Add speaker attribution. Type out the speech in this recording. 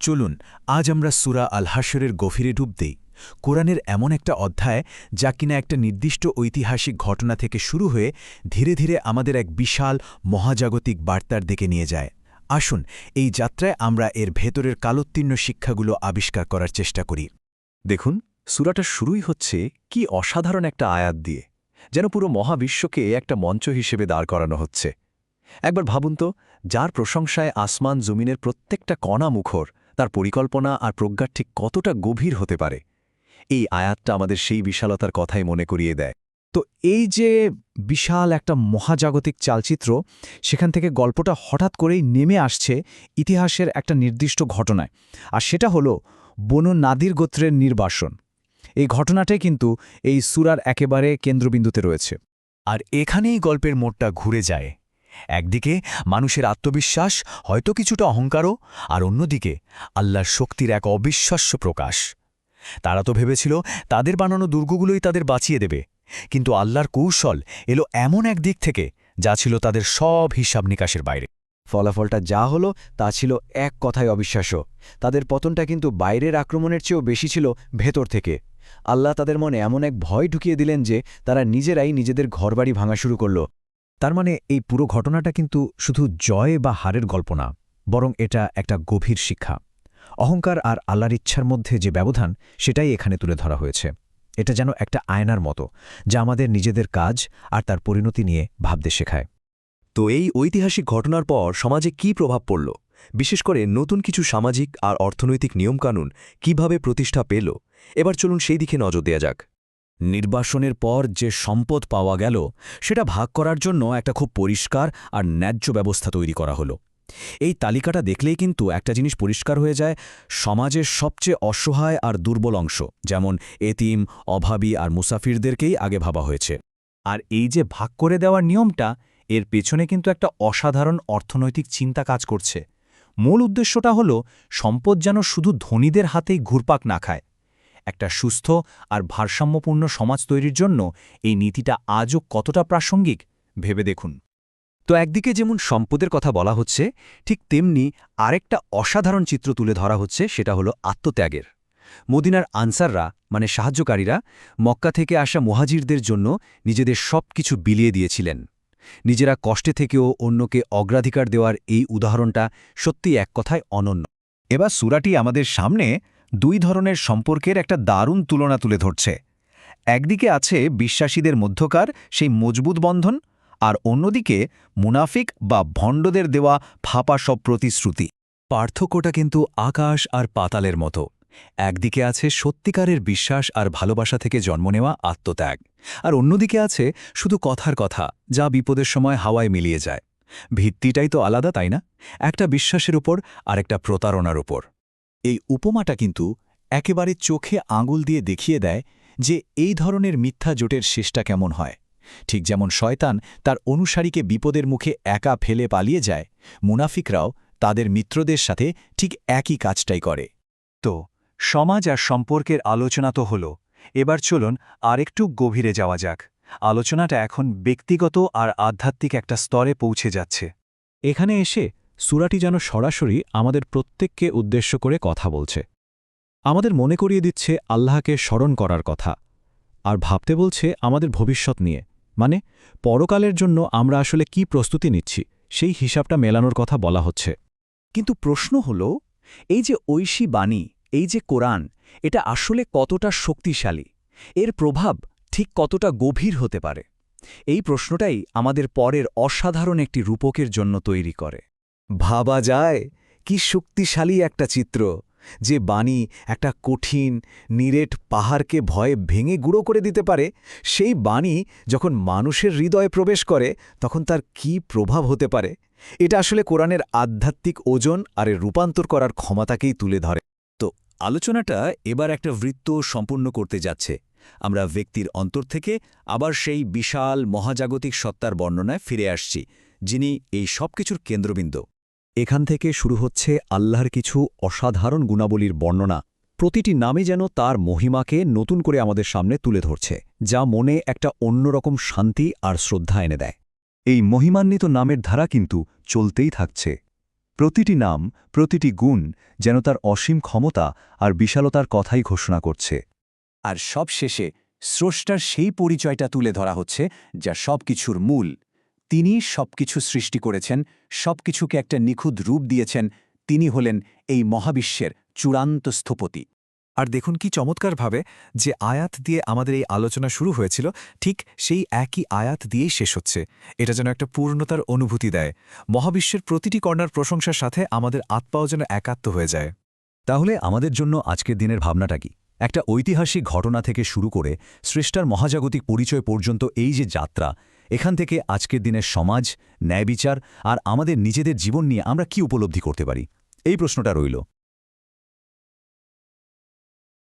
Speaker 1: চলুন আজ আমরা সূরা আল হাশরের গভীরে ডুব দেই। কোরআনের এমন একটা অধ্যায় যা কিনা একটা নির্দিষ্ট ঐতিহাসিক ঘটনা থেকে শুরু হয়ে ধীরে ধীরে আমাদের এক বিশাল মহাজাগতিক বার্তার দিকে নিয়ে যায়। আসুন এই যাত্রায় আমরা এর ভেতরের কালোত্তীর্ণ শিক্ষাগুলো আবিষ্কার করার চেষ্টা করি।
Speaker 2: দেখুন, সূরাটা শুরুই হচ্ছে কি অসাধারণ একটা আয়াত দিয়ে, যেন পুরো মহাবিশ্বকে একটা মঞ্চ হিসেবে দাঁড় করানো হচ্ছে। একবার ভাবুন তো, যার প্রশংসায় আসমান জমিনের প্রত্যেকটা কণা মুখর, তার পরিকল্পনা আর প্রজ্ঞা ঠিক কতটা গভীর হতে পারে। এই আয়াতটা আমাদের সেই বিশালতার কথাই মনে করিয়ে দেয়।
Speaker 3: তো এই যে বিশাল একটা মহাজাগতিক চালচিত্র, সেখান থেকে গল্পটা হঠাৎ করেই নেমে আসছে ইতিহাসের একটা নির্দিষ্ট ঘটনায়, আর সেটা হলো বনু নাদির গোত্রের নির্বাসন। এই ঘটনাটাই কিন্তু এই সূরার একেবারে কেন্দ্রবিন্দুতে রয়েছে।
Speaker 1: আর এখানেই গল্পের মোড়টা ঘুরে যায়। একদিকে মানুষের আত্মবিশ্বাস, হয়তো কিছুটা অহংকারও, আর অন্যদিকে আল্লাহর শক্তির এক অবিশ্বাস্য প্রকাশ। তারা তো ভেবেছিল তাদের বানানো দুর্গগুলোই তাদের বাঁচিয়ে দেবে, কিন্তু আল্লাহর কৌশল এলো এমন এক দিক থেকে যা ছিল তাদের সব হিসাব নিকাশের বাইরে।
Speaker 3: ফলাফলটা যা হলো তা ছিল এক কথায় অবিশ্বাস্য। তাদের পতনটা কিন্তু বাইরের আক্রমণের চেয়েও বেশি ছিল ভেতর থেকে। আল্লাহ তাদের মনে এমন এক ভয় ঢুকিয়ে দিলেন যে তারা নিজেরাই নিজেদের ঘরবাড়ি ভাঙা শুরু করল। তার মানে এই পুরো ঘটনাটা কিন্তু শুধু জয় বা হারের গল্প না, বরং এটা একটা গভীর শিক্ষা। অহংকার আর আল্লাহর ইচ্ছার মধ্যে যে ব্যবধান, সেটাই এখানে তুলে ধরা হয়েছে। এটা যেন একটা আয়নার মতো, যা আমাদের নিজেদের কাজ আর তার পরিণতি নিয়ে ভাবতে শেখায়।
Speaker 2: তো এই ঐতিহাসিক ঘটনার পর সমাজে কি প্রভাব পড়ল, বিশেষ করে নতুন কিছু সামাজিক আর অর্থনৈতিক নিয়মকানুন কিভাবে প্রতিষ্ঠা পেল, এবার চলুন সেই দিকে নজর দেয়া যাক।
Speaker 1: নির্বাসনের পর যে সম্পদ পাওয়া গেল, সেটা ভাগ করার জন্য একটা খুব পরিষ্কার আর ন্যায্য ব্যবস্থা তৈরি করা হলো। এই তালিকাটা দেখলেই কিন্তু একটা জিনিস পরিষ্কার হয়ে যায়, সমাজের সবচেয়ে অসহায় আর দুর্বল অংশ, যেমন এতিম, অভাবী আর মুসাফিরদেরকেই আগে ভাবা হয়েছে।
Speaker 3: আর এই যে ভাগ করে দেওয়ার নিয়মটা, এর পেছনে কিন্তু একটা অসাধারণ অর্থনৈতিক চিন্তা কাজ করছে। মূল উদ্দেশ্যটা হলো সম্পদ যেন শুধু ধনীদের হাতেই ঘুরপাক না খায়। একটা সুস্থ আর ভারসাম্যপূর্ণ সমাজ তৈরির জন্য এই নীতিটা আজও কতটা প্রাসঙ্গিক ভেবে দেখুন।
Speaker 2: তো একদিকে যেমন সম্পদের কথা বলা হচ্ছে, ঠিক তেমনি আরেকটা অসাধারণ চিত্র তুলে ধরা হচ্ছে, সেটা হলো আত্মত্যাগের। মদিনার আনসাররা, মানে সাহায্যকারীরা, মক্কা থেকে আসা মুহাজিরদের জন্য নিজেদের সব কিছু বিলিয়ে দিয়েছিলেন। নিজেরা কষ্টে থেকেও অন্যকে অগ্রাধিকার দেওয়ার এই উদাহরণটা সত্যিই এক কথায় অনন্য।
Speaker 3: এবার সূরাটি আমাদের সামনে দুই ধরনের সম্পর্কের একটা দারুণ তুলনা তুলে ধরছে। একদিকে আছে বিশ্বাসীদের মধ্যকার সেই মজবুত বন্ধন, আর অন্যদিকে মুনাফিক বা ভণ্ডদের দেওয়া ফাঁপা সব প্রতিশ্রুতি।
Speaker 2: পার্থক্যটা কিন্তু আকাশ আর পাতালের মতো। একদিকে আছে সত্যিকারের বিশ্বাস আর ভালোবাসা থেকে জন্ম নেওয়া আত্মত্যাগ, আর অন্যদিকে আছে শুধু কথার কথা, যা বিপদের সময় হাওয়ায় মিলিয়ে যায়। ভিত্তিটাই তো আলাদা, তাই না? একটা বিশ্বাসের উপর আর একটা প্রতারণার উপর।
Speaker 1: এই উপমাটা কিন্তু একেবারে চোখে আঙুল দিয়ে দেখিয়ে দেয় যে এই ধরনের মিথ্যা জোটের শেষটা কেমন হয়। ঠিক যেমন শয়তান তার অনুসারীকে বিপদের মুখে একা ফেলে পালিয়ে যায়, মুনাফিকরাও তাদের মিত্রদের সাথে ঠিক একই কাজটাই করে।
Speaker 3: তো সমাজ আর সম্পর্কের আলোচনা তো হলো, এবার চলুন আরেকটু গভীরে যাওয়া যাক। আলোচনাটা এখন ব্যক্তিগত আর আধ্যাত্মিক একটা স্তরে পৌঁছে যাচ্ছে। এখানে এসে সূরাটি যেন সরাসরি আমাদের প্রত্যেককে উদ্দেশ্য করে কথা বলছে। আমাদের মনে করিয়ে দিচ্ছে আল্লাহকে স্মরণ করার কথা, আর ভাবতে বলছে আমাদের ভবিষ্যৎ নিয়ে, মানে পরকালের জন্য আমরা আসলে কি প্রস্তুতি নিচ্ছি, সেই হিসাবটা মেলানোর কথা বলা হচ্ছে। কিন্তু প্রশ্ন হল, এই যে ঐশী বাণী, এই যে কোরআন, এটা আসলে কতটা শক্তিশালী? এর প্রভাব ঠিক কতটা গভীর হতে পারে? এই প্রশ্নটাই আমাদের পরের অসাধারণ একটি রূপকের জন্য তৈরি করে। ভাবা যায় কি শক্তিশালী একটা চিত্র, যে বাণী একটা কঠিন নিরেট পাহাড়কে ভয়ে ভেঙে গুঁড়ো করে দিতে পারে। সেই বাণী যখন মানুষের হৃদয়ে প্রবেশ করে, তখন তার কি প্রভাব হতে পারে? এটা আসলে কোরআনের আধ্যাত্মিক ওজন আর এর রূপান্তর করার ক্ষমতাকেই তুলে ধরে।
Speaker 1: তো আলোচনাটা এবার একটা বৃত্ত সম্পূর্ণ করতে যাচ্ছে। আমরা ব্যক্তির অন্তর থেকে আবার সেই বিশাল মহাজাগতিক সত্তার বর্ণনায় ফিরে আসছি, যিনি এই সবকিছুর কেন্দ্রবিন্দু।
Speaker 2: এখান থেকে শুরু হচ্ছে আল্লাহর কিছু অসাধারণ গুণাবলীর বর্ণনা। প্রতিটি নামে যেন তার মহিমাকে নতুন করে আমাদের সামনে তুলে ধরছে, যা মনে একটা অন্যরকম শান্তি আর শ্রদ্ধা এনে দেয়। এই মহিমান্বিত নামের ধারা কিন্তু চলতেই থাকছে।
Speaker 4: প্রতিটি নাম, প্রতিটি গুণ যেন তার অসীম ক্ষমতা আর বিশালতার কথাই ঘোষণা করছে।
Speaker 5: আর সব শেষে স্রষ্টার সেই পরিচয়টা তুলে ধরা হচ্ছে যা সবকিছুর মূল। তিনি সবকিছু সৃষ্টি করেছেন, সবকিছুকে একটা নিখুঁত রূপ দিয়েছেন। তিনি হলেন এই মহাবিশ্বের চূড়ান্ত স্থপতি।
Speaker 6: আর দেখুন কি চমৎকারভাবে যে আয়াত দিয়ে আমাদের এই আলোচনা শুরু হয়েছিল, ঠিক সেই একই আয়াত দিয়েই শেষ হচ্ছে। এটা যেন একটা পূর্ণতার অনুভূতি দেয়। মহাবিশ্বের প্রতিটি কর্ণার প্রশংসার সাথে আমাদের আত্মাও যেন একাত্ম হয়ে যায়।
Speaker 2: তাহলে আমাদের জন্য আজকের দিনের ভাবনাটা কি? একটা ঐতিহাসিক ঘটনা থেকে শুরু করে স্রষ্টার মহাজাগতিক পরিচয় পর্যন্ত এই যে যাত্রা, এখান থেকে আজকের দিনের সমাজ, ন্যায়বিচার আর আমাদের নিজেদের জীবন নিয়ে আমরা কি উপলব্ধি করতে পারি? এই প্রশ্নটা রইল।